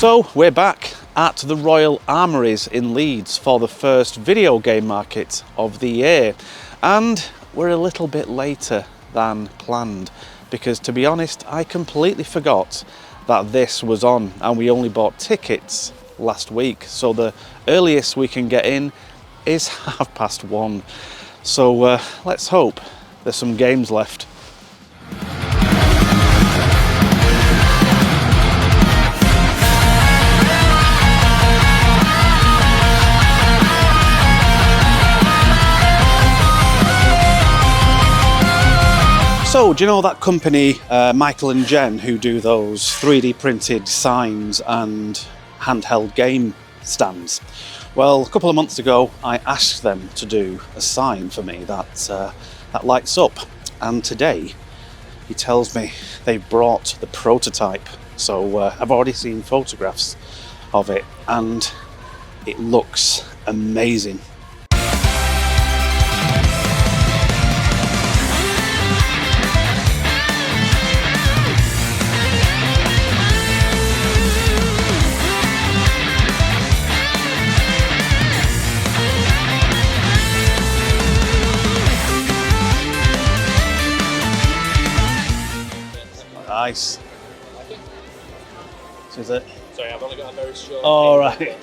So we're back at the Royal Armouries in Leeds for the first video game market of the year, and we're a little bit later than planned because, to be honest, I completely forgot that this was on and we only bought tickets last week, so the earliest we can get in is 1:30. So let's hope there's some games left. So, do you know that company, Michael and Jen, who do those 3D printed signs and handheld game stands? Well, a couple of months ago, I asked them to do a sign for me that lights up. And today, he tells me they've brought the prototype. So I've already seen photographs of it, and it looks amazing. Nice. So is it? Sorry, I've only got a very short. Oh, right.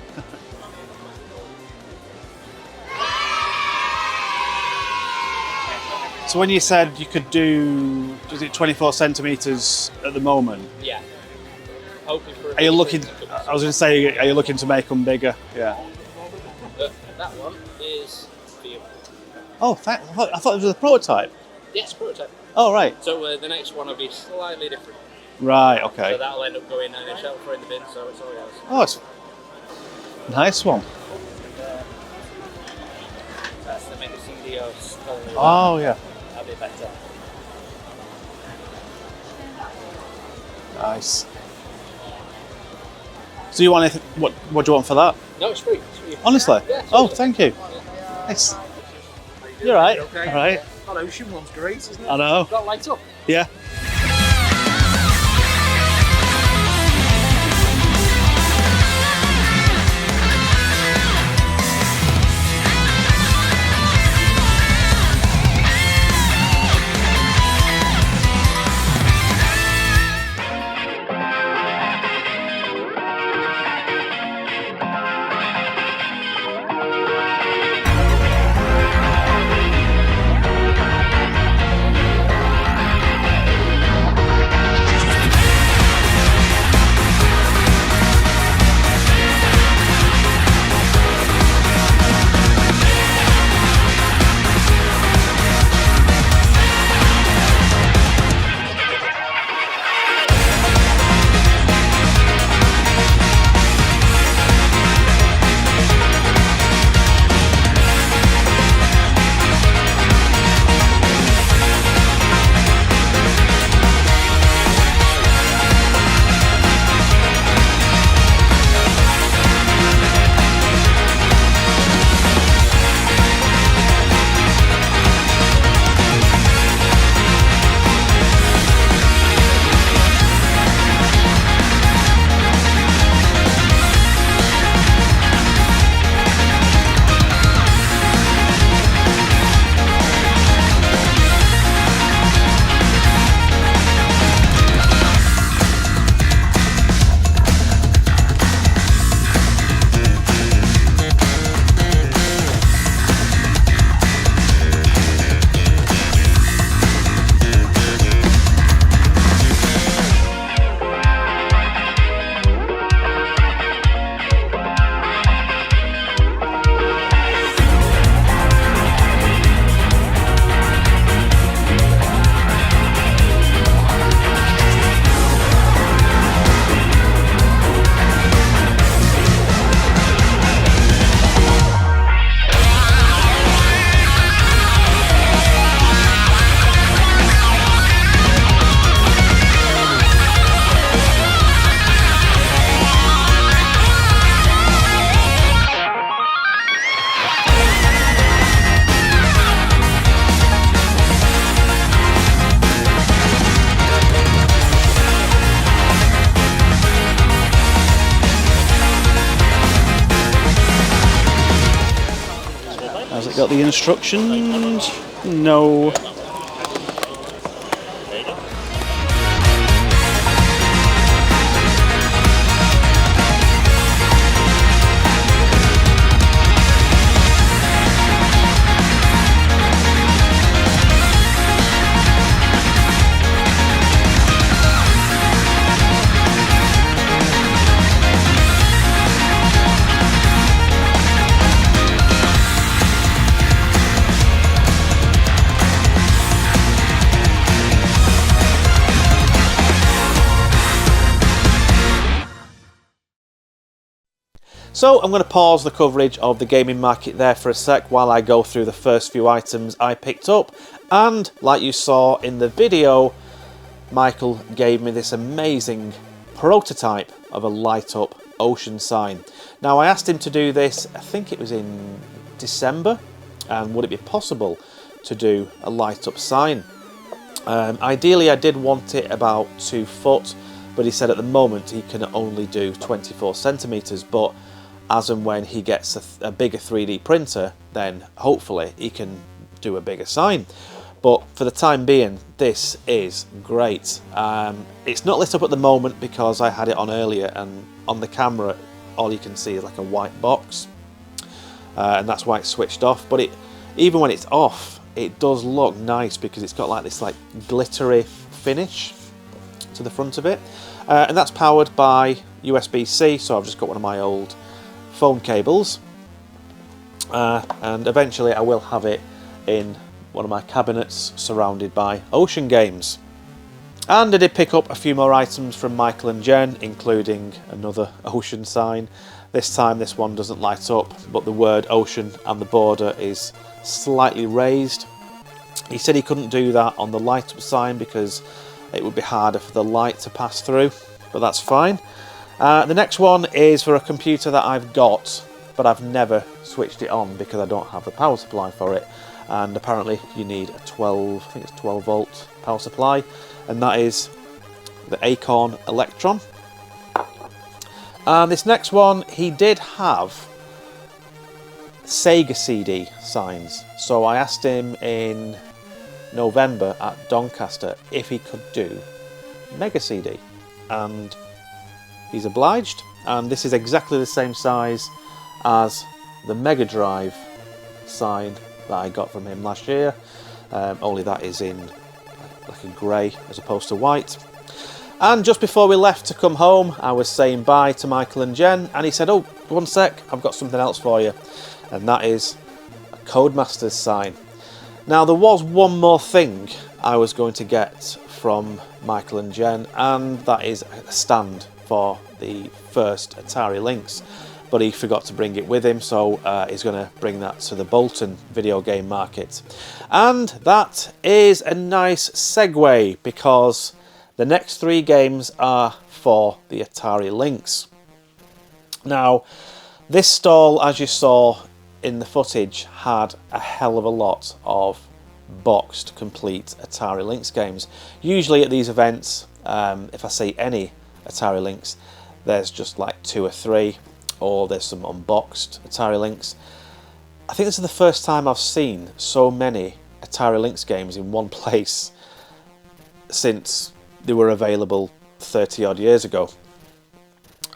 So when you said you could do, is it 24 centimetres at the moment? Yeah. Hoping for. Are you looking? I was going to say, are you looking to make them bigger? Yeah. That one is for you. Oh, I thought it was a prototype. Yes, prototype. Oh, right. So the next one will be slightly different. Right. Okay. So that'll end up going in a shelf or in the bin. So it's all yours. Oh, it's a nice one. That's the mini CDOs. Oh, yeah. That'll be better. Nice. So you want anything? What do you want for that? No, it's free. It's free. Honestly? Yeah, Oh, thank you. Yeah. Nice. You're right. Okay. All right. That ocean one's great, isn't it? I know. That lights up. Yeah. it got the instructions? No. So I'm going to pause the coverage of the gaming market there for a sec while I go through the first few items I picked up. And like you saw in the video, Michael gave me this amazing prototype of a light up ocean sign. Now I asked him to do this, I think it was in December, and would it be possible to do a light up sign? Ideally I did want it about 2 foot, but he said at the moment he can only do 24 centimeters, but as and when he gets a bigger 3D printer, then hopefully he can do a bigger sign. But for the time being, this is great. It's not lit up at the moment because I had it on earlier, and on the camera all you can see is like a white box, and that's why it's switched off. But even when it's off, it does look nice because it's got like this like glittery finish to the front of it, and that's powered by USB-C. So I've just got one of my old phone cables, and eventually I will have it in one of my cabinets surrounded by ocean games. And I did pick up a few more items from Michael and Jen, including another ocean sign. This time this one doesn't light up, but the word ocean and the border is slightly raised. He said he couldn't do that on the light up sign because it would be harder for the light to pass through, but that's fine. The next one is for a computer that I've got, but I've never switched it on because I don't have the power supply for it. And apparently you need a 12 volt power supply, and that is the Acorn Electron. And this next one, he did have Sega CD signs, so I asked him in November at Doncaster if he could do Mega CD, and he's obliged. And this is exactly the same size as the Mega Drive sign that I got from him last year, only that is in like a grey as opposed to white. And just before we left to come home, I was saying bye to Michael and Jen, and he said, "Oh, one sec, I've got something else for you," and that is a Codemasters sign. Now there was one more thing I was going to get from Michael and Jen, and that is a stand for the first Atari Lynx, but he forgot to bring it with him, so he's going to bring that to the Bolton Video Game Market. And that is a nice segue because the next 3 games are for the Atari Lynx. Now, this stall, as you saw in the footage, had a hell of a lot of boxed, complete Atari Lynx games. Usually at these events, if I see any Atari Lynx, there's just like 2 or 3, or there's some unboxed Atari Lynx. I think this is the first time I've seen so many Atari Lynx games in one place since they were available 30 odd years ago.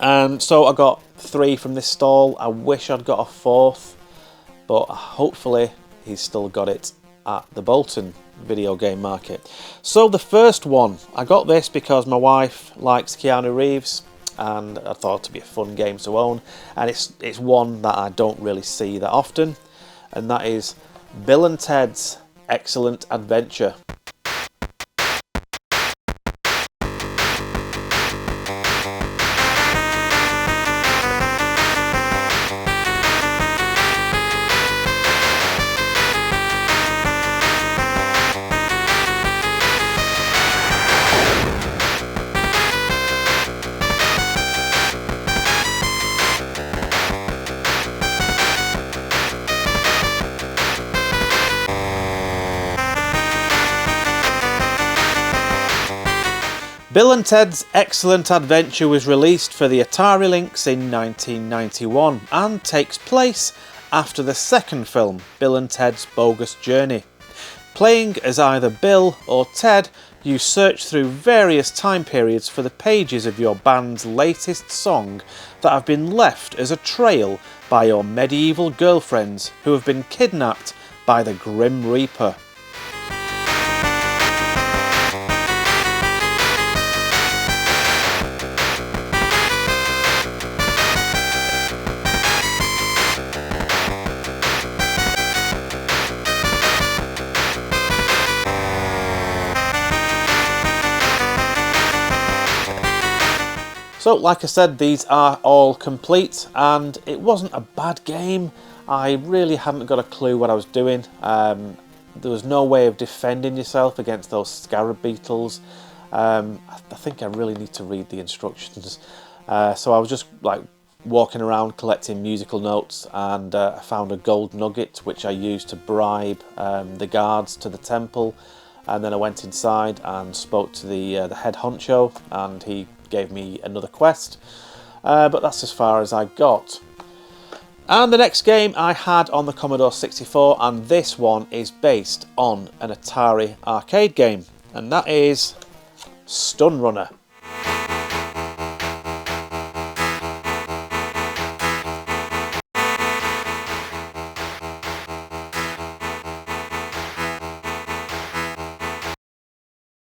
And so I got 3 from this stall. I wish I'd got a 4th, but hopefully he's still got it at the Bolton Video Game Market. So the first one, I got this because my wife likes Keanu Reeves, and I thought it'd be a fun game to own, and it's one that I don't really see that often, and that is Bill and Ted's Excellent Adventure. Bill and Ted's Excellent Adventure was released for the Atari Lynx in 1991 and takes place after the second film, Bill and Ted's Bogus Journey. Playing as either Bill or Ted, you search through various time periods for the pages of your band's latest song that have been left as a trail by your medieval girlfriends who have been kidnapped by the Grim Reaper. So like I said, these are all complete, and it wasn't a bad game. I really hadn't got a clue what I was doing. There was no way of defending yourself against those scarab beetles. I think I really need to read the instructions. So I was just like walking around collecting musical notes, and I found a gold nugget which I used to bribe the guards to the temple. And then I went inside and spoke to the head honcho, and he gave me another quest, but that's as far as I got. And the next game I had on the Commodore 64, and this one is based on an Atari arcade game, and that is Stun Runner.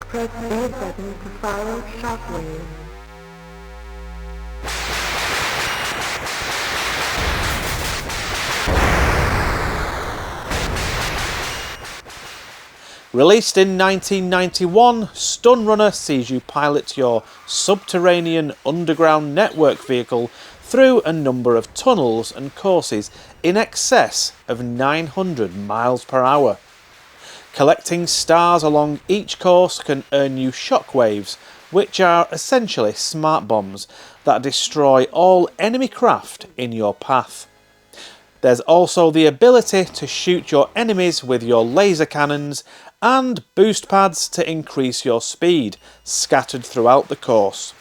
Press A button to follow Shockwave. Released in 1991, Stun Runner sees you pilot your subterranean underground network vehicle through a number of tunnels and courses in excess of 900 miles per hour. Collecting stars along each course can earn you shockwaves, which are essentially smart bombs that destroy all enemy craft in your path. There's also the ability to shoot your enemies with your laser cannons and boost pads to increase your speed, scattered throughout the course.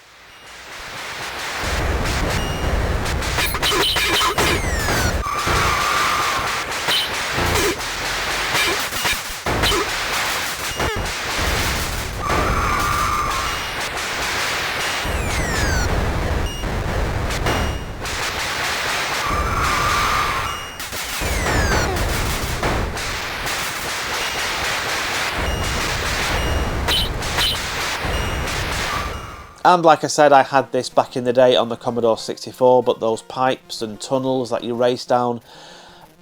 And like I said, I had this back in the day on the Commodore 64, but those pipes and tunnels that you race down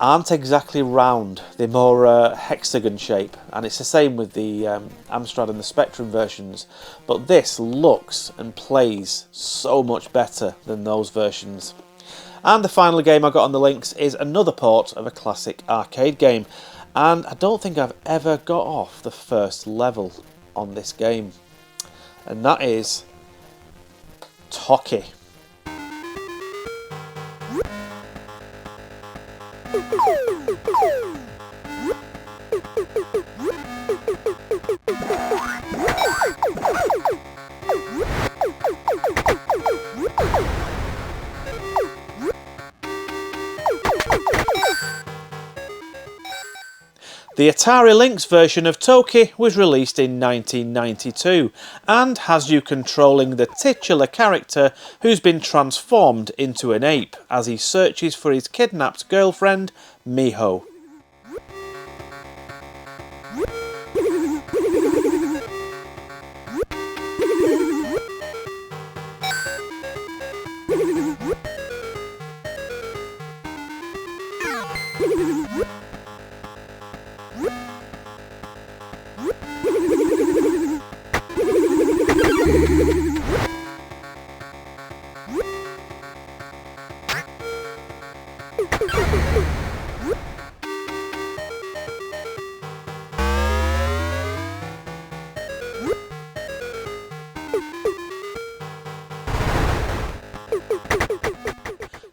aren't exactly round. They're more hexagon shape, and it's the same with the Amstrad and the Spectrum versions. But this looks and plays so much better than those versions. And the final game I got on the links is another port of a classic arcade game, and I don't think I've ever got off the first level on this game, and that is Toki. The Atari Lynx version of Toki was released in 1992 and has you controlling the titular character who's been transformed into an ape as he searches for his kidnapped girlfriend, Miho.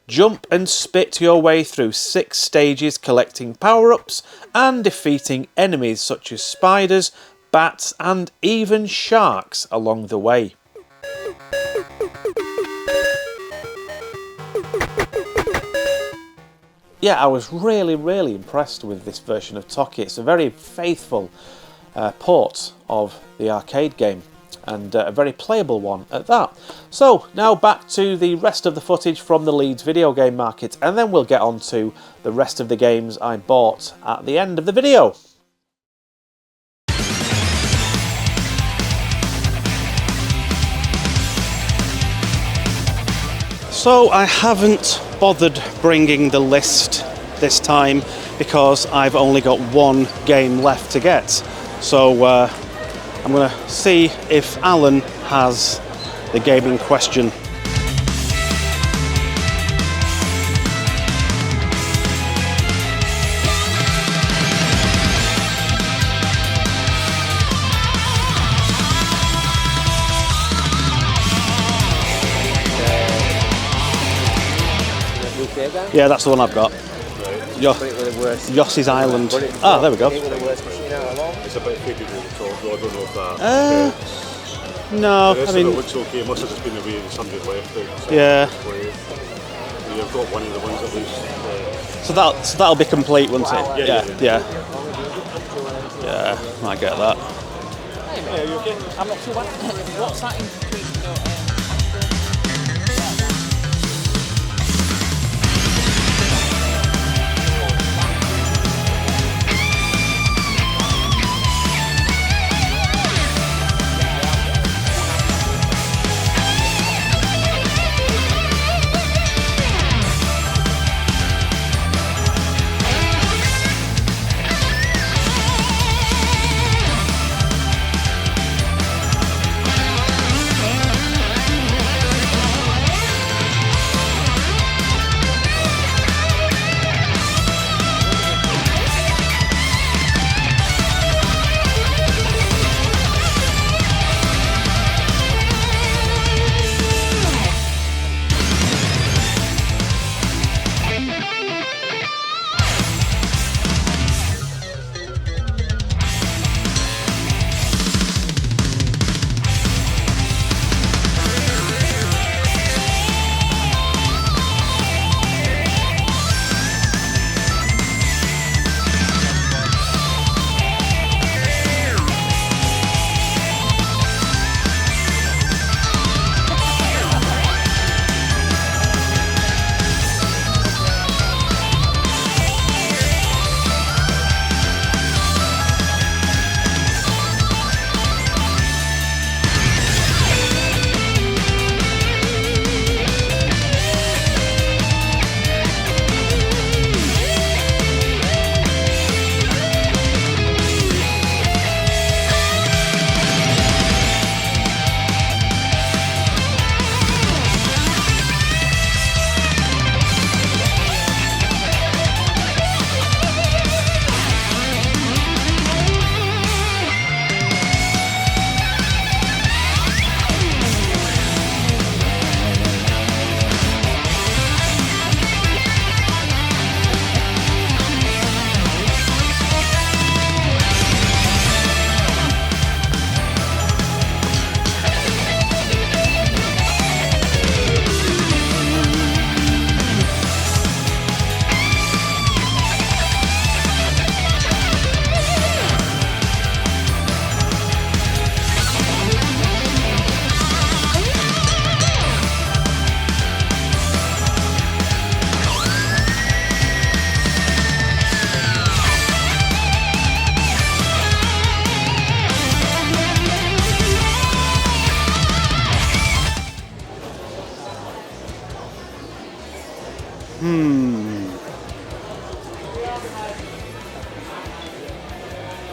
Jump and spit your way through 6 stages collecting power-ups and defeating enemies such as spiders, bats and even sharks along the way. yeah, I was really impressed with this version of Toki. It's a very faithful port of the arcade game, and a very playable one at that. So now back to the rest of the footage from the Leeds Video Game Market, and then we'll get on to the rest of the games I bought at the end of the video. So I haven't bothered bringing the list this time because I've only got one game left to get. So I'm going to see if Alan has the game in question. Yeah, that's the one I've got. Yossi's Island. Ah, there we go. It's a bit faded at the top, though I don't know if that... No, the rest I mean... of it looks okay, it must have just been the way that somebody left it. So yeah. You've got one of the ones at least. So that'll be complete, won't it? Yeah. I get that. I'm not sure what's that in between.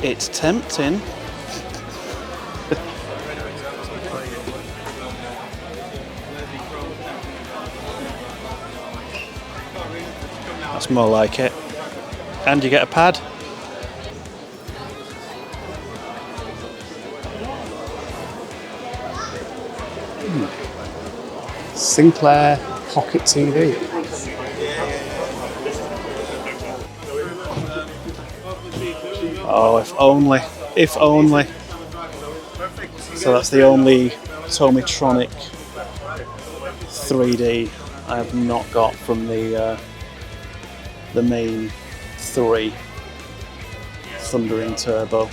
It's tempting. That's more like it. And you get a pad. Sinclair Pocket TV. Oh, if only. If only. So that's the only Tomitronic 3D I have not got from the the main three. Thundering Turbo.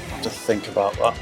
Have to think about that.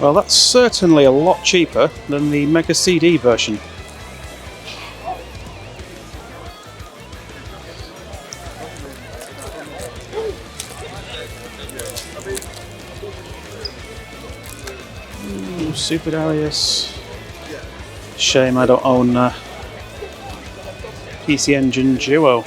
Well, that's certainly a lot cheaper than the Mega CD version. Super Darius. Shame I don't own PC Engine Duo.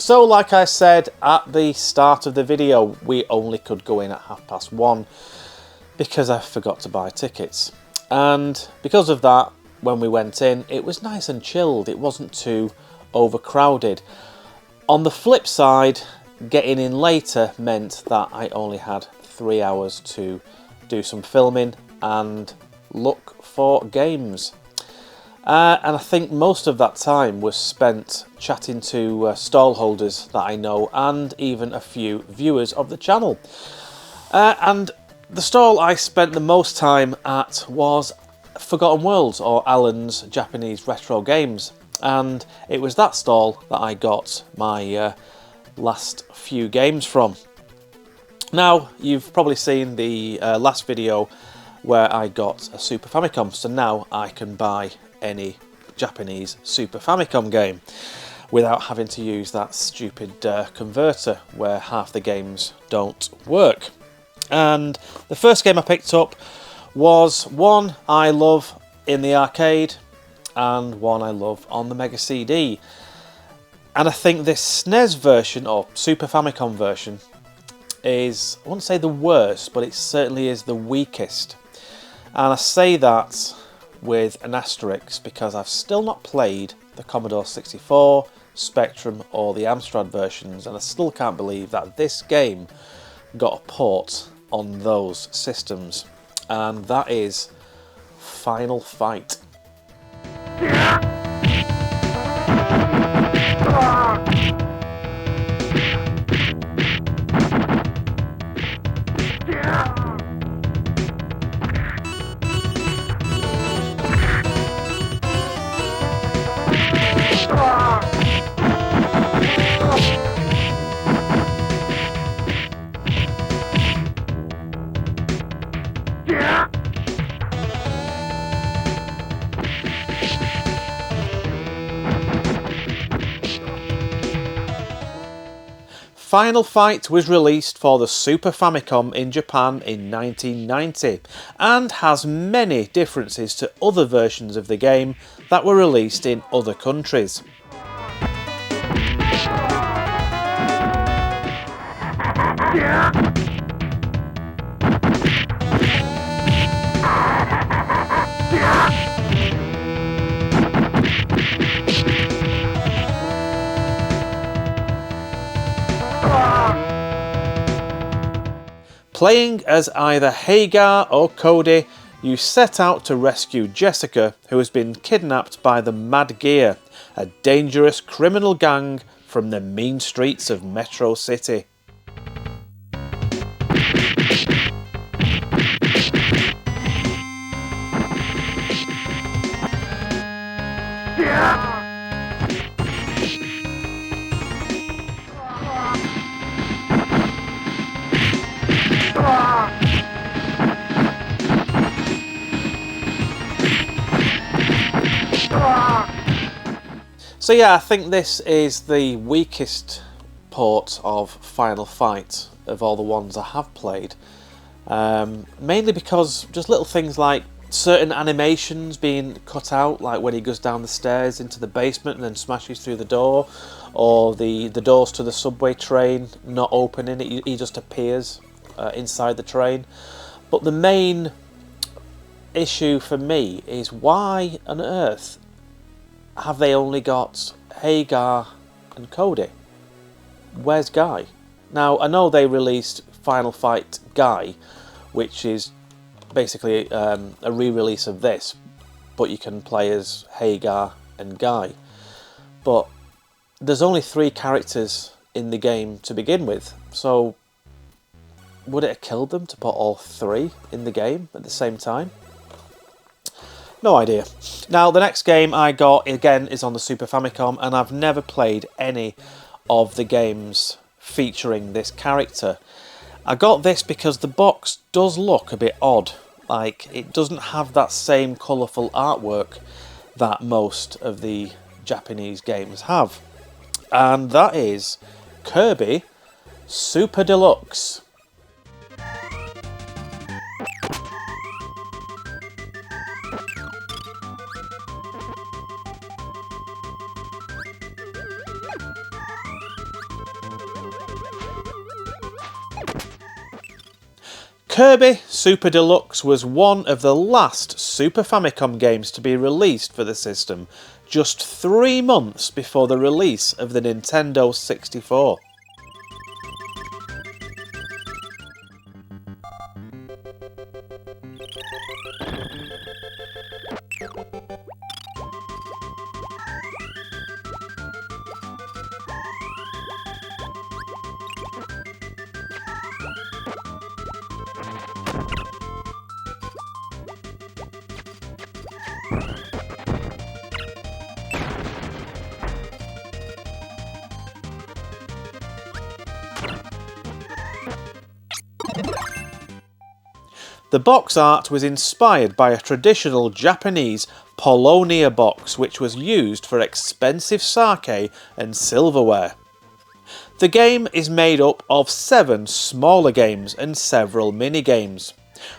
So like I said at the start of the video, we only could go in at 1:30 because I forgot to buy tickets. And because of that, when we went in, it was nice and chilled. It wasn't too overcrowded. On the flip side, getting in later meant that I only had 3 hours to do some filming and look for games. And I think most of that time was spent chatting to stall holders that I know and even a few viewers of the channel. And the stall I spent the most time at was Forgotten Worlds, or Alan's Japanese Retro Games. And it was that stall that I got my last few games from. Now, you've probably seen the last video where I got a Super Famicom, so now I can buy any Japanese Super Famicom game without having to use that stupid converter where half the games don't work. And the first game I picked up was one I love in the arcade and one I love on the Mega CD. And I think this SNES version, or Super Famicom version, is, I wouldn't say the worst, but it certainly is the weakest. And I say that with an asterisk because I've still not played the Commodore 64, Spectrum or the Amstrad versions, and I still can't believe that this game got a port on those systems, and that is Final Fight. Final Fight was released for the Super Famicom in Japan in 1990 and has many differences to other versions of the game that were released in other countries. Playing as either Hagar or Cody, you set out to rescue Jessica, who has been kidnapped by the Mad Gear, a dangerous criminal gang from the mean streets of Metro City. So yeah, I think this is the weakest port of Final Fight of all the ones I have played. Mainly because just little things like certain animations being cut out, like when he goes down the stairs into the basement and then smashes through the door, or the doors to the subway train not opening, he just appears inside the train. But the main issue for me is, why on earth have they only got Hagar and Cody? Where's Guy? Now, I know they released Final Fight Guy, which is basically a re-release of this, but you can play as Hagar and Guy. But there's only 3 characters in the game to begin with, so would it have killed them to put all 3 in the game at the same time? No idea. Now, the next game I got, again, is on the Super Famicom, and I've never played any of the games featuring this character. I got this because the box does look a bit odd. Like, it doesn't have that same colourful artwork that most of the Japanese games have. And that is Kirby Super Deluxe. Kirby Super Deluxe was one of the last Super Famicom games to be released for the system, just 3 months before the release of the Nintendo 64. The box art was inspired by a traditional Japanese Polonia box which was used for expensive sake and silverware. The game is made up of 7 smaller games and several mini-games,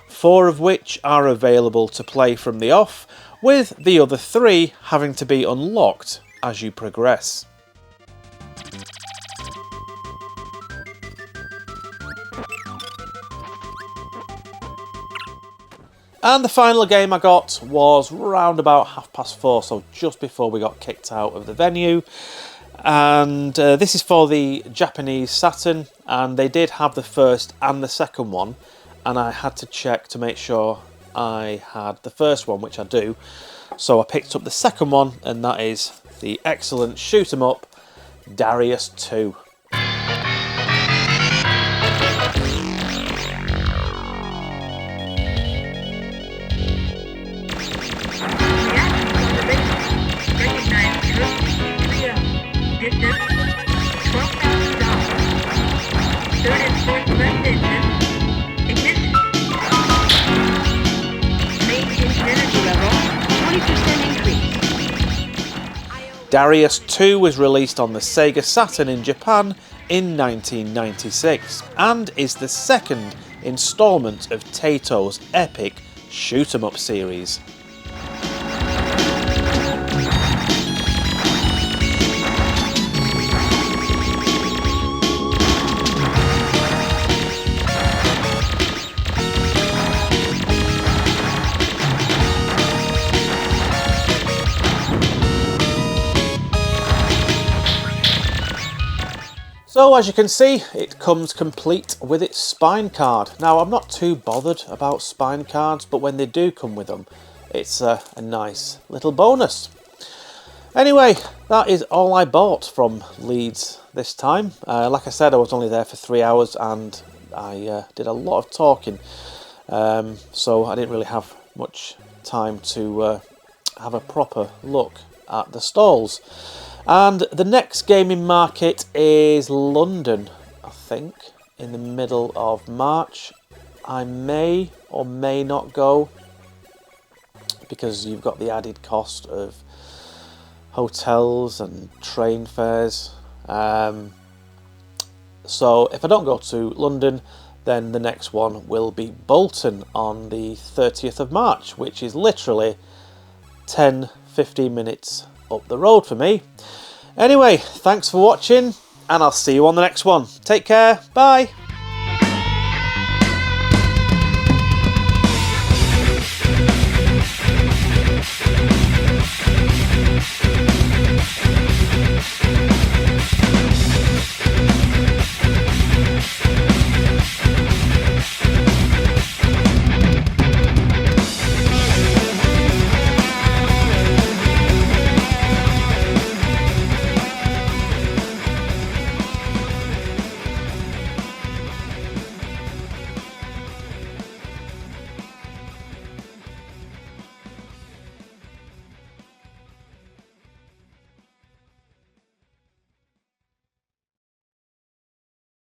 4 of which are available to play from the off, with the other 3 having to be unlocked as you progress. And the final game I got was round about 4:30, so just before we got kicked out of the venue. And this is for the Japanese Saturn, and they did have the first and the second one, and I had to check to make sure I had the first one, which I do. So I picked up the second one, and that is the excellent shoot 'em up Darius 2. Darius 2 was released on the Sega Saturn in Japan in 1996 and is the second instalment of Tato's epic shoot 'em up series. So as you can see, it comes complete with its spine card. Now I'm not too bothered about spine cards, but when they do come with them, it's a nice little bonus. Anyway, that is all I bought from Leeds this time. Like I said, I was only there for 3 hours and I did a lot of talking, so I didn't really have much time to have a proper look at the stalls. And the next gaming market is London, I think, in the middle of March. I may or may not go because you've got the added cost of hotels and train fares. So if I don't go to London, then the next one will be Bolton on the 30th of March, which is literally 10-15 minutes up the road for me. Anyway, thanks for watching and I'll see you on the next one. Take care, bye.